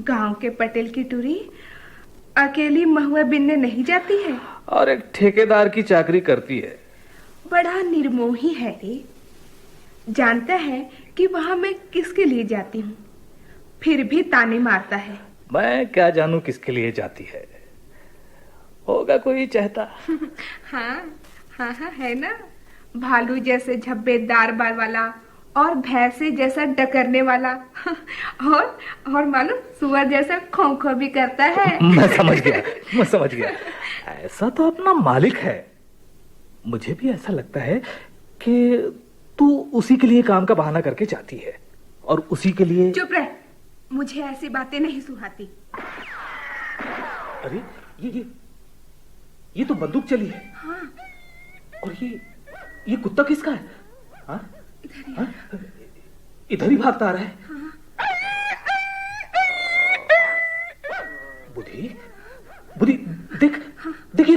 गांव के पटेल की टुरी अकेली महुआ बिनने नहीं जाती है और एक ठेकेदार की चाकरी करती है। बड़ा निर्मोही है रे। जानता है कि वहां मैं किसके लिए जाती हूँ, फिर भी ताने मारता है। मैं क्या जानूं किसके लिए जाती है, होगा कोई चाहता। हाँ हाँ हाँ, है ना, भालू जैसे झब्बेदार बाल वाला और भैंसे जैसा डकरने वाला और मालूम सुअर जैसा खो खो भी करता है। मैं समझ गया। ऐसा तो अपना मालिक है। मुझे भी ऐसा लगता है कि तू उसी के लिए काम का बहाना करके जाती है और उसी के लिए। चुप रह, मुझे ऐसी बातें नहीं सुहाती। अरे ये तो बंदूक चली है। हाँ। और ये कुत्ता किसका है? हाँ? हाँ? इधर ही भागता आ रहा है। हाँ। बुद्धि देख। हाँ। देख,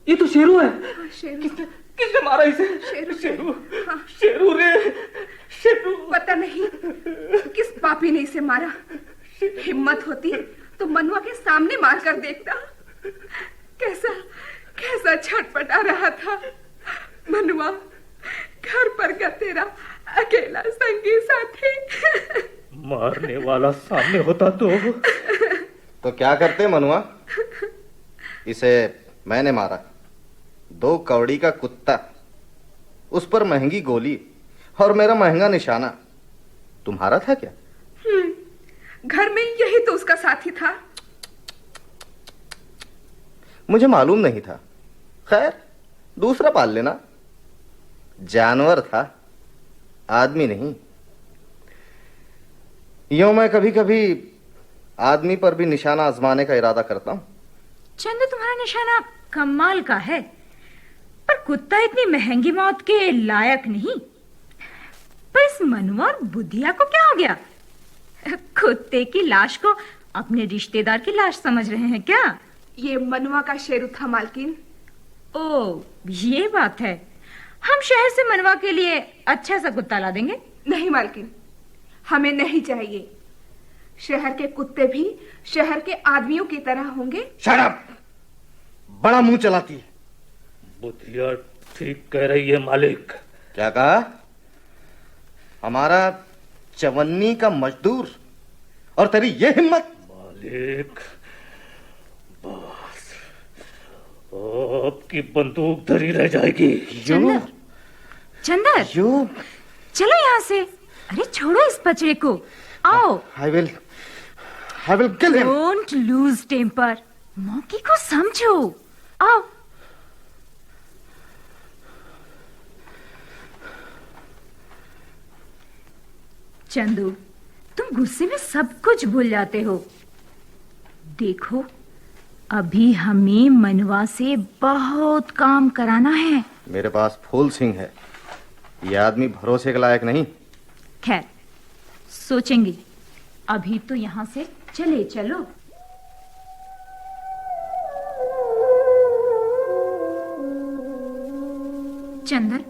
ये तो शेरू है। हाँ, शेरू। किसने मारा इसे? शेरू। हाँ। शेरू रे, शेरू। पता नहीं किस पापी ने इसे मारा। हिम्मत होती तो मनुआ के सामने मार कर देखता। कैसा छटपटा रहा था। मनुआ, घर पर का तेरा अकेला संगी साथी। मारने वाला सामने होता तो क्या करते मनुआ? इसे मैंने मारा। 2 कौड़ी का कुत्ता, उस पर महंगी गोली और मेरा महंगा निशाना। तुम्हारा था क्या? घर में यही तो उसका साथी था। मुझे मालूम नहीं था। खैर, दूसरा पाल लेना। जानवर था, आदमी नहीं। यूं मैं कभी कभी आदमी पर भी निशाना आजमाने का इरादा करता हूं। चंदू, तुम्हारा निशाना कमाल का है, पर कुत्ता इतनी महंगी मौत के लायक नहीं। पर इस मनुआ और बुधिया को क्या हो गया? कुत्ते की लाश को अपने रिश्तेदार की लाश समझ रहे हैं क्या? ये मनुआ का शेरू था मालकिन। ओ, ये बात है। हम शहर से मनवा के लिए अच्छा सा कुत्ता ला देंगे। नहीं मालकिन, हमें नहीं चाहिए। शहर के कुत्ते भी शहर के आदमियों की तरह होंगे। Shut up! बड़ा मुंह चलाती है। बुधिया ठीक कह रही है मालिक। क्या कहा? हमारा चवन्नी का मजदूर और तेरी ये हिम्मत? मालिक, बस आपकी बंदूक धरी रह जाएगी। चंदर, चलो यहाँ से। अरे छोड़ो इस बछड़े को, आओ। I will kill him. Don't lose temper. मौके को समझो, आओ। चंदू, तुम गुस्से में सब कुछ भूल जाते हो। देखो, अभी हमें मनवा से बहुत काम कराना है। मेरे पास फूल सिंह है। ये आदमी भरोसे के लायक नहीं। खैर, सोचेंगे। अभी तो यहाँ से चले चलो। चंदन,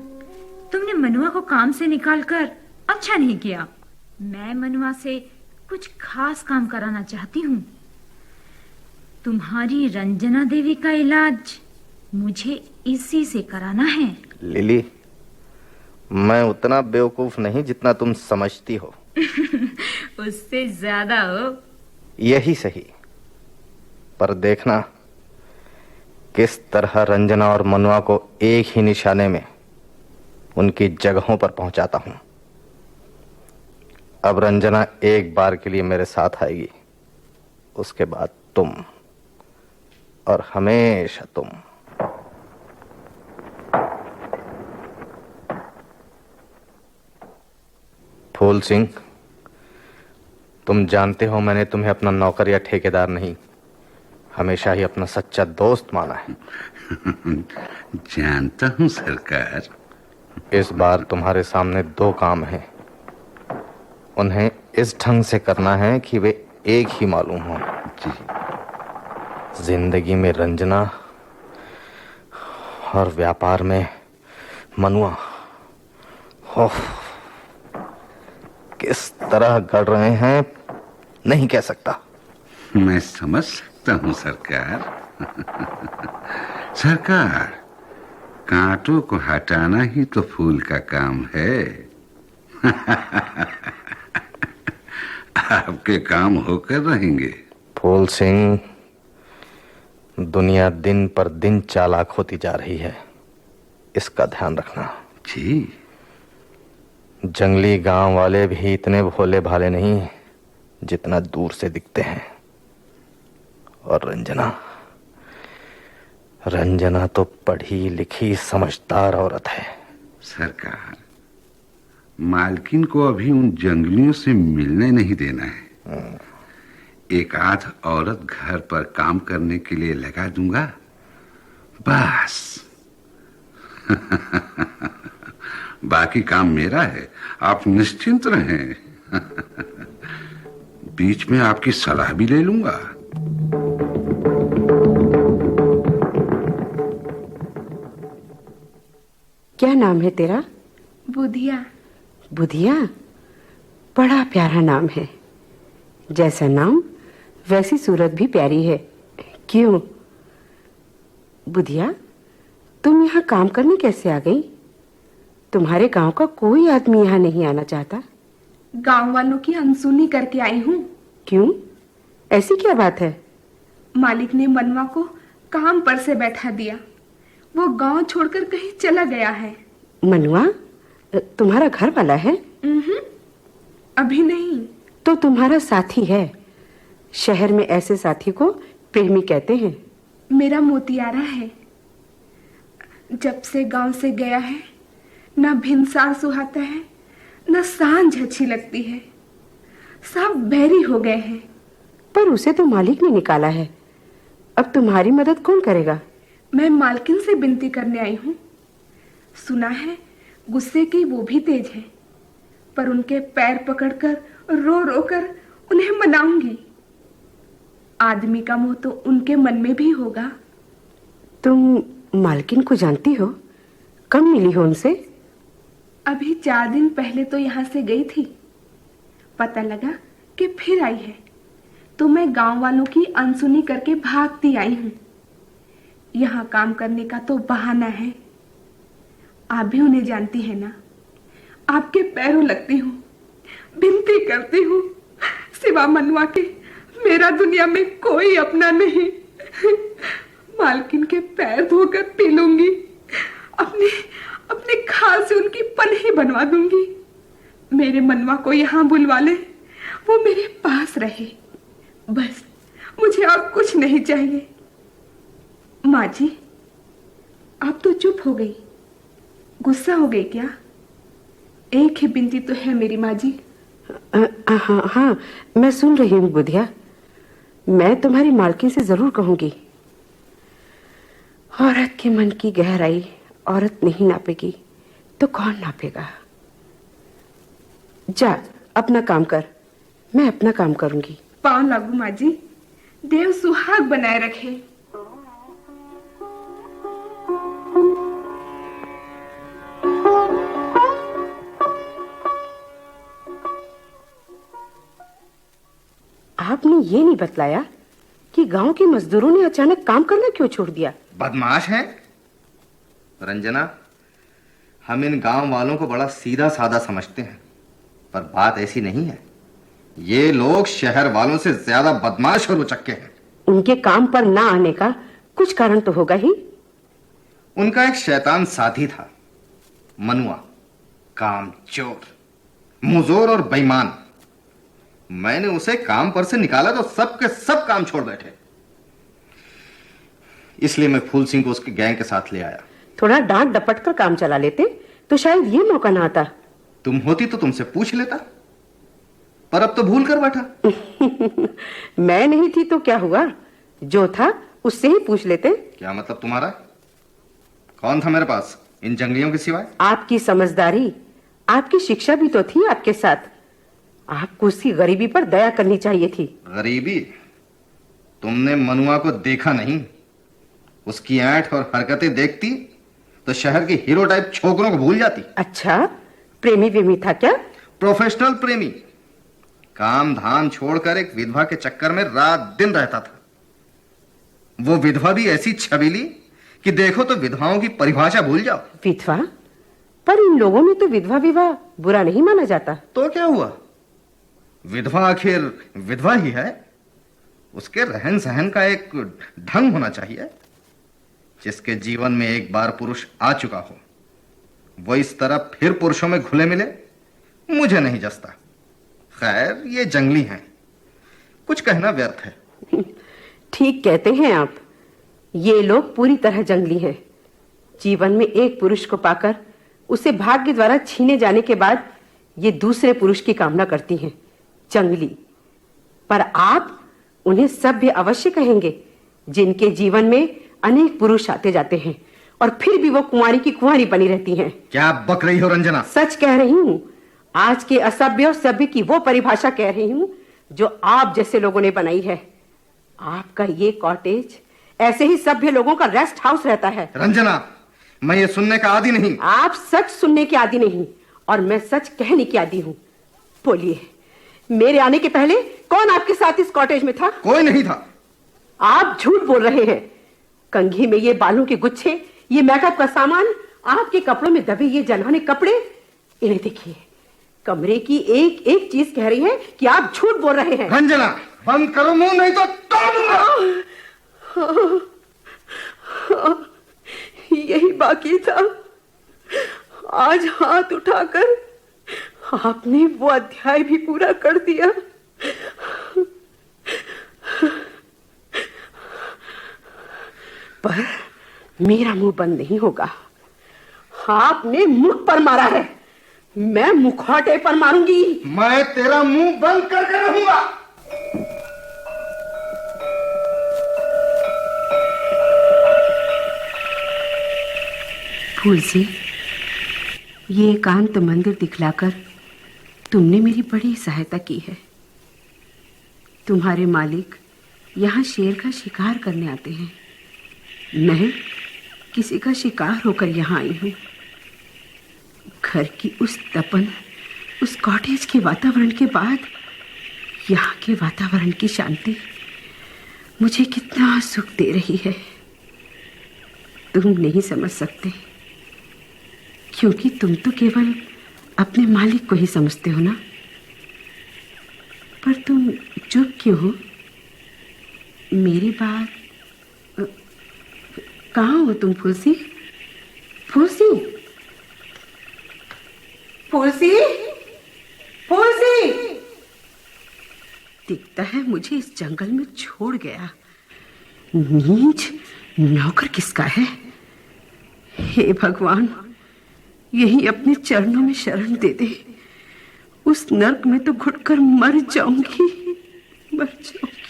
तुमने मनुआ को काम से निकालकर अच्छा नहीं किया। मैं मनुआ से कुछ खास काम कराना चाहती हूँ। तुम्हारी रंजना देवी का इलाज मुझे इसी से कराना है। लिली, मैं उतना बेवकूफ नहीं जितना तुम समझती हो। उससे ज्यादा हो। यही सही, पर देखना किस तरह रंजना और मनुआ को एक ही निशाने में उनकी जगहों पर पहुंचाता हूं। अब रंजना एक बार के लिए मेरे साथ आएगी, उसके बाद तुम, और हमेशा तुम। फूल सिंह, तुम जानते हो मैंने तुम्हें अपना नौकर या ठेकेदार नहीं, हमेशा ही अपना सच्चा दोस्त माना है। जानता हूं सरकार। इस बार तुम्हारे सामने 2 काम हैं। उन्हें इस ढंग से करना है कि वे एक ही मालूम हो। जिंदगी में रंजना और व्यापार में मनुआ। ओह, किस तरह गढ़ रहे हैं नहीं कह सकता। मैं समझ सकता हूँ सरकार। सरकार, कांटों को हटाना ही तो फूल का काम है। आपके काम होकर रहेंगे। फूल सिंह, दुनिया दिन पर दिन चालाक होती जा रही है, इसका ध्यान रखना। जी। जंगली गांव वाले भी इतने भोले भाले नहीं जितना दूर से दिखते हैं। और रंजना तो पढ़ी लिखी समझदार औरत है। सरकार, मालकिन को अभी उन जंगलियों से मिलने नहीं देना है। एक आध औरत घर पर काम करने के लिए लगा दूंगा, बस। बाकी काम मेरा है, आप निश्चिंत रहें। बीच में आपकी सलाह भी ले लूंगा। क्या नाम है तेरा? बुधिया। बुधिया? बड़ा प्यारा नाम है। जैसा नाम वैसी सूरत भी प्यारी है। क्यों बुधिया, तुम यहाँ काम करने कैसे आ गई? तुम्हारे गांव का कोई आदमी यहाँ नहीं आना चाहता। गांव वालों की अनसुनी करके आई हूँ। क्यों, ऐसी क्या बात है? मालिक ने मनवा को काम पर से बैठा दिया। वो गांव छोड़कर कहीं चला गया है। मनवा तुम्हारा घर वाला है? अभी नहीं। तो तुम्हारा साथी है। शहर में ऐसे साथी को प्रेमी कहते हैं। मेरा मोतियारा है। जब से गांव से गया है, न भिनसार सुहाता है, न सांझ अच्छी लगती है। सब बैरी हो गए हैं। पर उसे तो मालिक ने निकाला है। अब तुम्हारी मदद कौन करेगा? मैं मालकिन से विनती करने आई हूँ। सुना है गुस्से की वो भी तेज है, पर उनके पैर पकड़कर रो रो कर उन्हें मनाऊंगी। आदमी का मोह तो उनके मन में भी होगा। तुम मालकिन को जानती हो? कब मिली हो उनसे? अभी 4 दिन पहले तो यहाँ से गई थी। पता लगा कि फिर आई है, तो मैं गांव वालों की अनसुनी करके भागती आई हूँ। यहाँ काम करने का तो बहाना है। आप भी उन्हें जानती है ना। आपके पैरों लगती हूँ, विनती करती हूँ। सिवा मनवा के मेरा दुनिया में कोई अपना नहीं। मालकिन के पैर धोकर पी लूंगी। अपने खाल से उनकी पनही बनवा दूंगी। मेरे मनवा को यहाँ बुलवा ले, वो मेरे पास रहे। बस मुझे और कुछ नहीं चाहिए। माँ जी, आप तो चुप हो गई। गुस्सा हो गई क्या? एक ही बिनती तो है मेरी माँ जी। हाँ, मैं सुन रही हूँ बुधिया। मैं तुम्हारी मालकिन से जरूर कहूंगी। औरत के मन की गहराई औरत नहीं नापेगी तो कौन नापेगा? जा अपना काम कर, मैं अपना काम करूंगी। पाँव लागू माँ जी। देव सुहाग बनाए रखे। आपने ये नहीं बतलाया कि गांव के मजदूरों ने अचानक काम करना क्यों छोड़ दिया? बदमाश है रंजना। हम इन गांव वालों को बड़ा सीधा साधा समझते हैं, पर बात ऐसी नहीं है। ये लोग शहर वालों से ज्यादा बदमाश और उचक्के हैं। उनके काम पर ना आने का कुछ कारण तो होगा ही। उनका एक शैतान साथी था, मनुआ, कामचोर, मुजोर और बेईमान। मैंने उसे काम पर से निकाला तो सब के सब काम छोड़ बैठे। इसलिए मैं फूल सिंह को उसके गैंग के साथ ले आया। थोड़ा डांट डपट कर काम चला लेते तो शायद ये मौका ना आता। तुम होती तो तुमसे पूछ लेता, पर अब तो भूल कर बैठा। मैं नहीं थी तो क्या हुआ? जो था उससे ही पूछ लेते। क्या मतलब तुम्हारा? कौन था मेरे पास इन जंगलियों के सिवाय? आपकी समझदारी, आपकी शिक्षा भी तो थी आपके साथ। आपको उसकी गरीबी पर दया करनी चाहिए थी। गरीबी? तुमने मनुआ को देखा नहीं। उसकी ऐंठ और हरकतें देखती तो शहर की हीरो टाइप छोकरों को भूल जाती। अच्छा, प्रेमी वेमी था क्या? प्रोफेशनल प्रेमी। काम धाम छोड़कर एक विधवा के चक्कर में रात दिन रहता था। वो विधवा भी ऐसी छबीली कि देखो तो विधवाओं की परिभाषा भूल जाओ। विधवा? पर इन लोगों में तो विधवा विवाह बुरा नहीं माना जाता। तो क्या हुआ, विधवा आखिर विधवा ही है। उसके रहन सहन का एक ढंग होना चाहिए। जिसके जीवन में एक बार पुरुष आ चुका हो, वो इस तरह फिर पुरुषों में घुले मिले, मुझे नहीं जचता। खैर, ये जंगली हैं, कुछ कहना व्यर्थ है। ठीक कहते हैं आप। ये लोग पूरी तरह जंगली हैं। जीवन में एक पुरुष को पाकर उसे भाग्य द्वारा छीने जाने के बाद ये दूसरे पुरुष की कामना करती हैं। जंगली। पर आप उन्हें सभ्य अवश्य कहेंगे, जिनके जीवन में अनेक पुरुष आते जाते हैं और फिर भी वो कुंवारी की कुंवारी बनी रहती हैं। क्या बक रही हो रंजना? सच कह रही हूँ। आज के असभ्य और सभ्य की वो परिभाषा कह रही हूँ जो आप जैसे लोगों ने बनाई है। आपका ये कॉटेज ऐसे ही सभ्य लोगों का रेस्ट हाउस रहता है। रंजना, मैं ये सुनने का आदी नहीं। आप सच सुनने के आदी नहीं और मैं सच कहने की आदी हूँ। बोलिए, मेरे आने के पहले कौन आपके साथ इस कॉटेज में था? कोई नहीं था। आप झूठ बोल रहे हैं। कंघी में ये बालों के गुच्छे, ये मेकअप का सामान, आपके कपड़ों में दबे ये जलवाने कपड़े, इन्हें देखिए। कमरे की एक एक चीज कह रही है कि आप झूठ बोल रहे हैं। रंजना, बंद करो मुंह, नहीं तो तोड़ दूंगा। यही बाकी था। आज हाथ उठाकर आपने वो अध्याय भी पूरा कर दिया। पर मेरा मुंह बंद नहीं होगा। आपने मुख पर मारा है, मैं मुखौटे पर मारूंगी। मैं तेरा मुंह बंद करके रहूंगा। फूल से ये एकांत मंदिर दिखलाकर तुमने मेरी बड़ी सहायता की है। तुम्हारे मालिक यहाँ शेर का शिकार करने आते हैं। मैं किसी का शिकार होकर यहाँ आई हूँ। घर की उस तपन, उस कॉटेज के वातावरण के बाद यहाँ के वातावरण की शांति मुझे कितना सुख दे रही है, तुम नहीं समझ सकते। क्योंकि तुम तो केवल अपने मालिक को ही समझते हो ना। पर तुम चुप क्यों हो? मेरी बात कहाँ हो तुम? फूलसी, फूलसी, फूलसी, फूलसी। दिखता है मुझे इस जंगल में छोड़ गया। नीच नौकर किसका है? हे भगवान, यही अपने चरणों में शरण दे दे। उस नर्क में तो घुटकर मर जाऊंगी, मर जाऊंगी।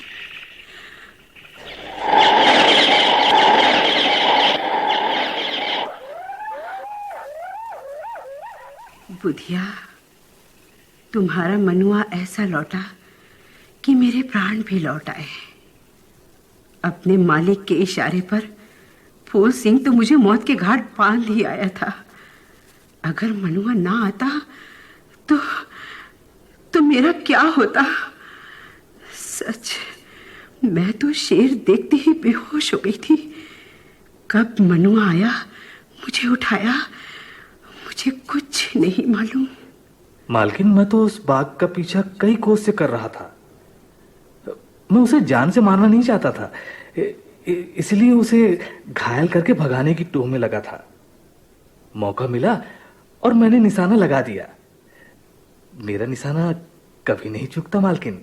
बुधिया, तुम्हारा मनुआ ऐसा लौटा कि मेरे प्राण भी लौट आए। अपने मालिक के इशारे पर फूल सिंह तो मुझे मौत के घाट बांध ही आया था। अगर मनुआ ना आता तो मेरा क्या होता? सच, मैं तो शेर देखते ही बेहोश हो गई थी। कब मनुआ आया, मुझे उठाया, मुझे कुछ नहीं मालूम। मालकिन, मैं तो उस बाघ का पीछा कई कोस से कर रहा था। मैं उसे जान से मारना नहीं चाहता था, इसलिए उसे घायल करके भगाने की टोह में लगा था। मौका मिला और मैंने निशाना लगा दिया। मेरा निशाना कभी नहीं चूकता मालकिन।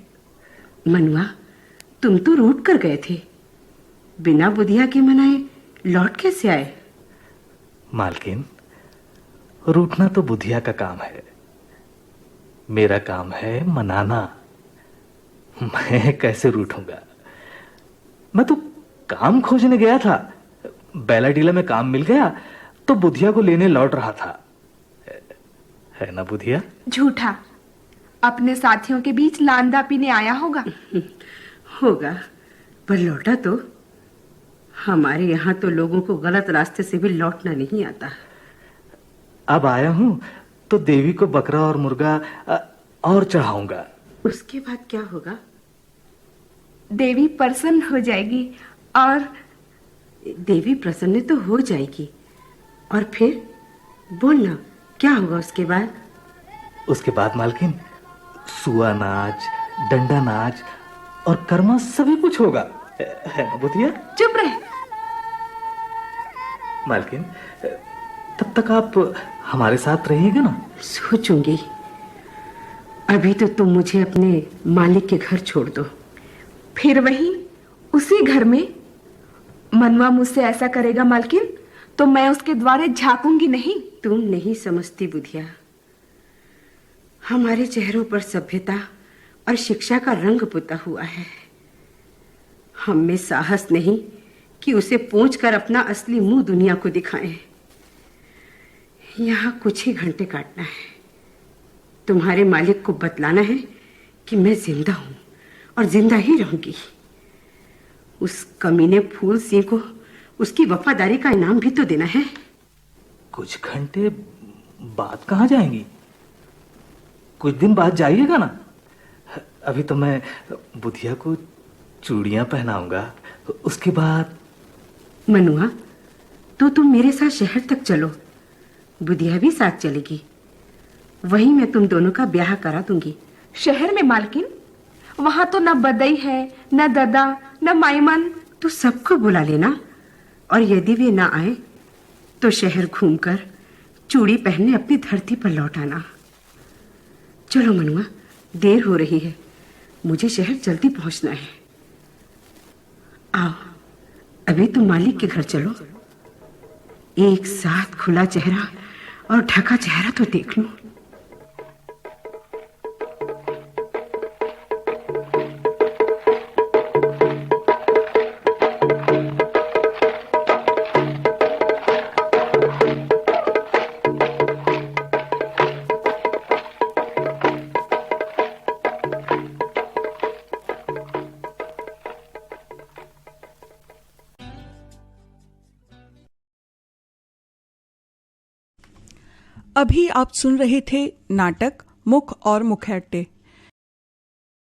मनुआ, तुम तो रूठ कर गए थे। बिना बुधिया के मनाए लौट कैसे आए? मालकिन, रूठना तो बुधिया का काम है, मेरा काम है मनाना। मैं कैसे रूठूंगा? मैं तो काम खोजने गया था, बैलाडीला में काम मिल गया तो बुधिया को लेने लौट रहा था। है ना बुधिया? झूठा, अपने साथियों के बीच लांदा पीने आया होगा। होगा, पर लौटा तो। हमारे यहाँ तो लोगों को गलत रास्ते से भी लौटना नहीं आता। अब आया हूं तो देवी को बकरा और मुर्गा और चढ़ाऊंगा। उसके बाद क्या होगा? देवी प्रसन्न हो जाएगी और देवी प्रसन्न तो हो जाएगी, और फिर बोलना क्या होगा उसके बाद? उसके बाद मालकिन सुआ नाच, डंडा नाच और कर्मा सभी कुछ होगा, है ना बुधिया? चुप रहे। मालकिन तब तक आप हमारे साथ रहिएगा ना? सोचूंगी। अभी तो तुम मुझे अपने मालिक के घर छोड़ दो। फिर वही उसी घर में मनवा मुझसे ऐसा करेगा मालकिन, तो मैं उसके द्वारे झांकूंगी नहीं। तुम नहीं समझती बुधिया, हमारे चेहरों पर सभ्यता और शिक्षा का रंग पुता हुआ है। हम में साहस नहीं कि उसे पोंछकर अपना असली मुंह दुनिया को दिखाएं। यहाँ कुछ ही घंटे काटना है। तुम्हारे मालिक को बतलाना है कि मैं जिंदा हूं और जिंदा ही रहूंगी। उस कमीने फूल सिंह को उसकी वफादारी का इनाम भी तो देना है। कुछ घंटे बाद कहाँ जाएंगी? कुछ दिन बाद जाइएगा ना। अभी तो मैं बुधिया को चूड़ियां पहनाऊंगा, उसके बाद। मनुआ, तो तुम मेरे साथ शहर तक चलो, बुधिया भी साथ चलेगी। वहीं मैं तुम दोनों का ब्याह करा दूंगी। शहर में मालकिन? वहां तो न बदई है, न ददा, न माईमन। तो सबको बुला लेना, और यदि वे ना आए तो शहर घूमकर चूड़ी पहनने अपनी धरती पर लौट आना। चलो मनुआ, देर हो रही है, मुझे शहर जल्दी पहुंचना है। आओ, अभी तुम मालिक के घर चलो। एक साथ खुला चेहरा और ढका चेहरा तो देख लो। अभी आप सुन रहे थे नाटक मुख और मुखैटे।